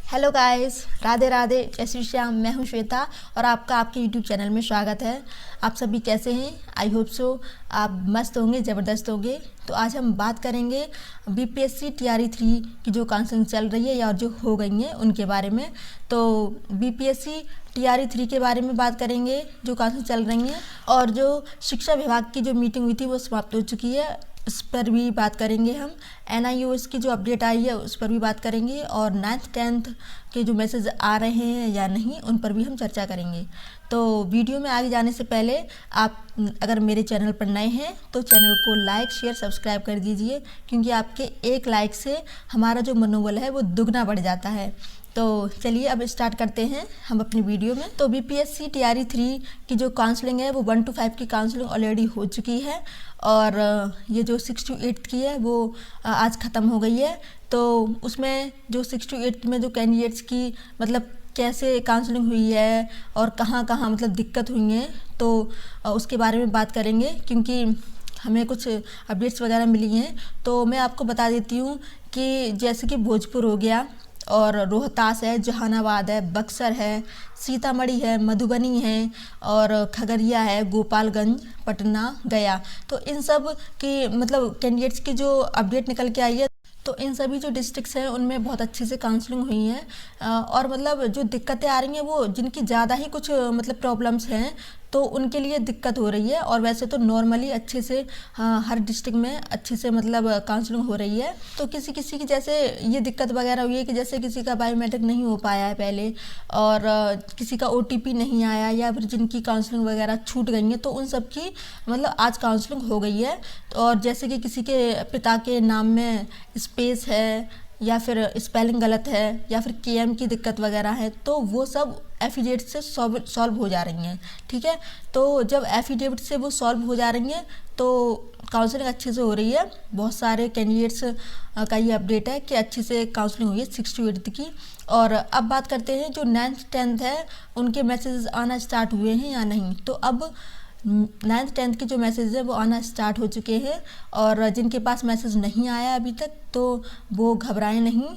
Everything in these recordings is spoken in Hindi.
हेलो गाइस, राधे राधे, जय श्री श्याम। मैं हूं श्वेता और आपका आपके यूट्यूब चैनल में स्वागत है। आप सभी कैसे हैं? आई होप सो आप मस्त होंगे, ज़बरदस्त होंगे। तो आज हम बात करेंगे बीपीएससी टीआरई 3 की जो काउंसलिंग चल रही है या जो हो गई हैं उनके बारे में। तो बीपीएससी टीआरई 3 के बारे में बात करेंगे जो काउंसलिंग चल रही हैं, और जो शिक्षा विभाग की जो मीटिंग हुई थी वो समाप्त हो चुकी है, उस पर भी बात करेंगे हम। NIOS की जो अपडेट आई है उस पर भी बात करेंगे, और 9th 10th के जो मैसेज आ रहे हैं या नहीं उन पर भी हम चर्चा करेंगे। तो वीडियो में आगे जाने से पहले आप अगर मेरे चैनल पर नए हैं तो चैनल को लाइक शेयर सब्सक्राइब कर दीजिए, क्योंकि आपके एक लाइक से हमारा जो मनोबल है वो दुगना बढ़ जाता है। तो चलिए अब स्टार्ट करते हैं हम अपनी वीडियो में। तो बीपीएससी टीआरई 3 की जो काउंसलिंग है वो 1 to 5 की काउंसलिंग ऑलरेडी हो चुकी है, और ये जो 6 to 8 की है वो आज ख़त्म हो गई है। तो उसमें जो 6 to 8 में जो कैंडिडेट्स की मतलब कैसे काउंसलिंग हुई है और कहाँ कहाँ मतलब दिक्कत हुई है, तो उसके बारे में बात करेंगे, क्योंकि हमें कुछ अपडेट्स वगैरह मिली हैं। तो मैं आपको बता देती हूँ कि जैसे कि भोजपुर हो गया, और रोहतास है, जहानाबाद है, बक्सर है, सीतामढ़ी है, मधुबनी है, और खगड़िया है, गोपालगंज, पटना, गया। तो इन सब की मतलब कैंडिडेट्स की जो अपडेट निकल के आई है, तो इन सभी जो डिस्ट्रिक्ट्स हैं उनमें बहुत अच्छे से काउंसलिंग हुई है। और मतलब जो दिक्कतें आ रही हैं वो जिनकी ज़्यादा ही कुछ मतलब प्रॉब्लम्स हैं तो उनके लिए दिक्कत हो रही है, और वैसे तो नॉर्मली अच्छे से हर डिस्ट्रिक्ट में अच्छे से मतलब काउंसलिंग हो रही है। तो किसी किसी की जैसे ये दिक्कत वगैरह हुई है कि जैसे किसी का बायोमेट्रिक नहीं हो पाया है पहले, और किसी का OTP नहीं आया, या फिर जिनकी काउंसलिंग वगैरह छूट गई है, तो उन सब की मतलब आज काउंसलिंग हो गई है। और जैसे कि किसी के पिता के नाम में स्पेस है, या फिर स्पेलिंग गलत है, या फिर KM की दिक्कत वगैरह है, तो वो सब एफिडेविट से सॉल्व हो जा रही हैं। ठीक है, तो जब एफिडेविट से वो सॉल्व हो जा रही हैं तो काउंसलिंग अच्छे से हो रही है। बहुत सारे कैंडिडेट्स का ये अपडेट है कि अच्छे से काउंसलिंग हुई है 6 to 8 की। और अब बात करते हैं जो 9th 10th है उनके मैसेज आना स्टार्ट हुए हैं या नहीं। तो अब 9th 10th के जो मैसेज है वो आना स्टार्ट हो चुके हैं, और जिनके पास मैसेज नहीं आया अभी तक तो वो घबराएं नहीं,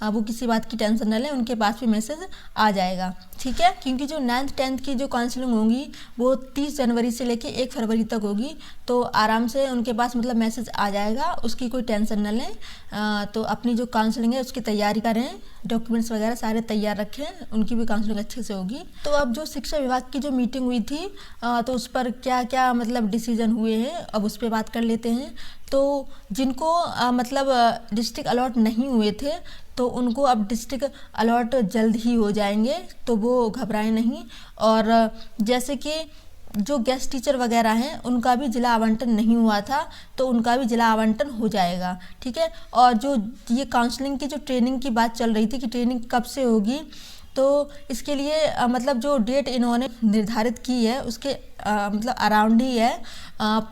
वो किसी बात की टेंशन न लें, उनके पास भी मैसेज आ जाएगा। ठीक है, क्योंकि जो 9th 10th की जो काउंसलिंग होगी वो 30 जनवरी से लेके 1 फरवरी तक होगी, तो आराम से उनके पास मतलब मैसेज आ जाएगा, उसकी कोई टेंशन न लें। तो अपनी जो काउंसलिंग है उसकी तैयारी करें, डॉक्यूमेंट्स वगैरह सारे तैयार रखें, उनकी भी काउंसलिंग अच्छे से होगी। तो अब जो शिक्षा विभाग की जो मीटिंग हुई थी तो उस पर क्या क्या मतलब डिसीजन हुए हैं अब उस पर बात कर लेते हैं। तो जिनको मतलब डिस्ट्रिक्ट अलॉट नहीं हुए थे तो उनको अब डिस्ट्रिक्ट अलॉट जल्द ही हो जाएंगे, तो वो घबराएं नहीं। और जैसे कि जो गेस्ट टीचर वगैरह हैं उनका भी जिला आवंटन नहीं हुआ था तो उनका भी जिला आवंटन हो जाएगा। ठीक है, और जो ये काउंसलिंग की जो ट्रेनिंग की बात चल रही थी कि ट्रेनिंग कब से होगी, तो इसके लिए मतलब जो डेट इन्होंने निर्धारित की है उसके मतलब अराउंड ही है।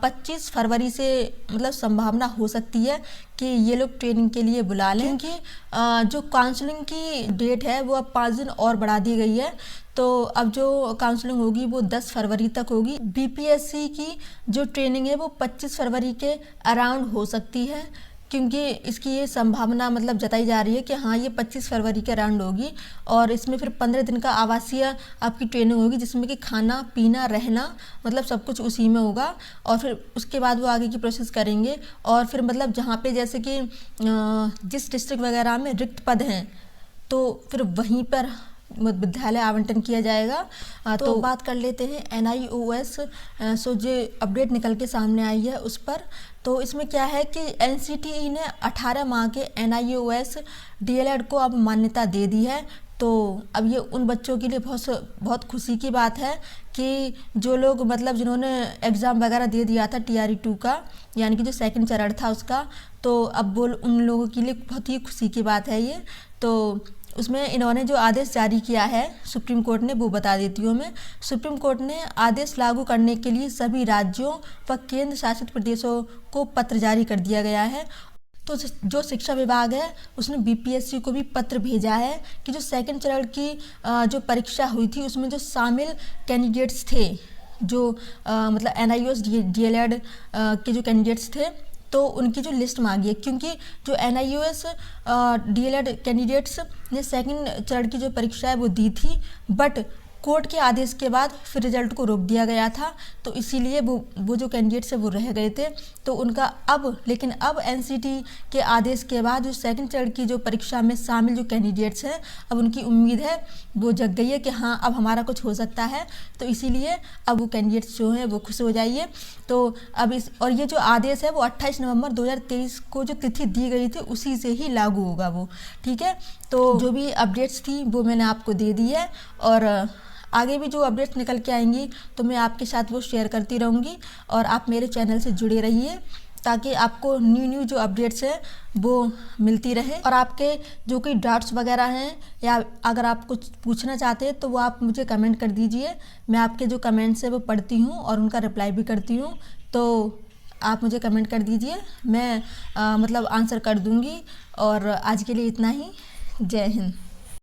25 फरवरी से मतलब संभावना हो सकती है कि ये लोग ट्रेनिंग के लिए बुला लें, क्योंकि जो काउंसलिंग की डेट है वो अब 5 दिन और बढ़ा दी गई है। तो अब जो काउंसलिंग होगी वो 10 फरवरी तक होगी। बीपीएससी की जो ट्रेनिंग है वो 25 फरवरी के अराउंड हो सकती है, क्योंकि इसकी ये संभावना मतलब जताई जा रही है कि हाँ ये 25 फरवरी के अराउंड होगी। और इसमें फिर 15 दिन का आवासीय आपकी ट्रेनिंग होगी, जिसमें कि खाना पीना रहना मतलब सब कुछ उसी में होगा। और फिर उसके बाद वो आगे की प्रोसेस करेंगे, और फिर मतलब जहाँ पे जैसे कि जिस डिस्ट्रिक्ट वगैरह में रिक्त पद हैं तो फिर वहीं पर विद्यालय आवंटन किया जाएगा। तो बात कर लेते हैं NIOS सो जो अपडेट निकल के सामने आई है उस पर। तो इसमें क्या है कि NCTE ने 18 माह के NIOS DLED को अब मान्यता दे दी है। तो अब ये उन बच्चों के लिए बहुत खुशी की बात है कि जो लोग मतलब जिन्होंने एग्ज़ाम वगैरह दे दिया था TRE 2 का, यानी कि जो सेकंड चरण था उसका, तो अब वो उन लोगों के लिए बहुत ही खुशी की बात है ये। तो उसमें इन्होंने जो आदेश जारी किया है सुप्रीम कोर्ट ने, वो बता देती हूँ मैं। सुप्रीम कोर्ट ने आदेश लागू करने के लिए सभी राज्यों व केंद्र शासित प्रदेशों को पत्र जारी कर दिया गया है। तो जो शिक्षा विभाग है उसने बीपीएससी को भी पत्र भेजा है कि जो सेकंड चरण की जो परीक्षा हुई थी उसमें जो शामिल कैंडिडेट्स थे, जो मतलब NIOS DLED के जो कैंडिडेट्स थे, तो तो उनकी जो लिस्ट मांगी है, क्योंकि जो NIOS DLED कैंडिडेट्स ने सेकंड चरण की जो परीक्षा है वो दी थी, बट कोर्ट के आदेश के बाद फिर रिजल्ट को रोक दिया गया था, तो इसीलिए वो जो कैंडिडेट्स है वो रह गए थे। तो उनका लेकिन अब NCT के आदेश के बाद जो सेकंड चरण की जो परीक्षा में शामिल जो कैंडिडेट्स हैं, अब उनकी उम्मीद है वो जग गई है कि हाँ अब हमारा कुछ हो सकता है। तो इसीलिए अब वो कैंडिडेट्स जो हैं वो खुश हो जाइए। तो अब और ये जो आदेश है वो 28 नवंबर 2023 को जो तिथि दी गई थी उसी से ही लागू होगा वो, ठीक है। तो जो भी अपडेट्स थी वो मैंने आपको दे दी है, और आगे भी जो अपडेट्स निकल के आएंगी तो मैं आपके साथ वो शेयर करती रहूँगी, और आप मेरे चैनल से जुड़े रहिए ताकि आपको न्यू जो अपडेट्स है वो मिलती रहे। और आपके जो कोई डाउट्स वगैरह हैं या अगर आप कुछ पूछना चाहते हैं तो वो आप मुझे कमेंट कर दीजिए। मैं आपके जो कमेंट्स हैं वो पढ़ती हूँ और उनका रिप्लाई भी करती हूँ, तो आप मुझे कमेंट कर दीजिए, मैं मतलब आंसर कर दूँगी। और आज के लिए इतना ही। जय हिंद।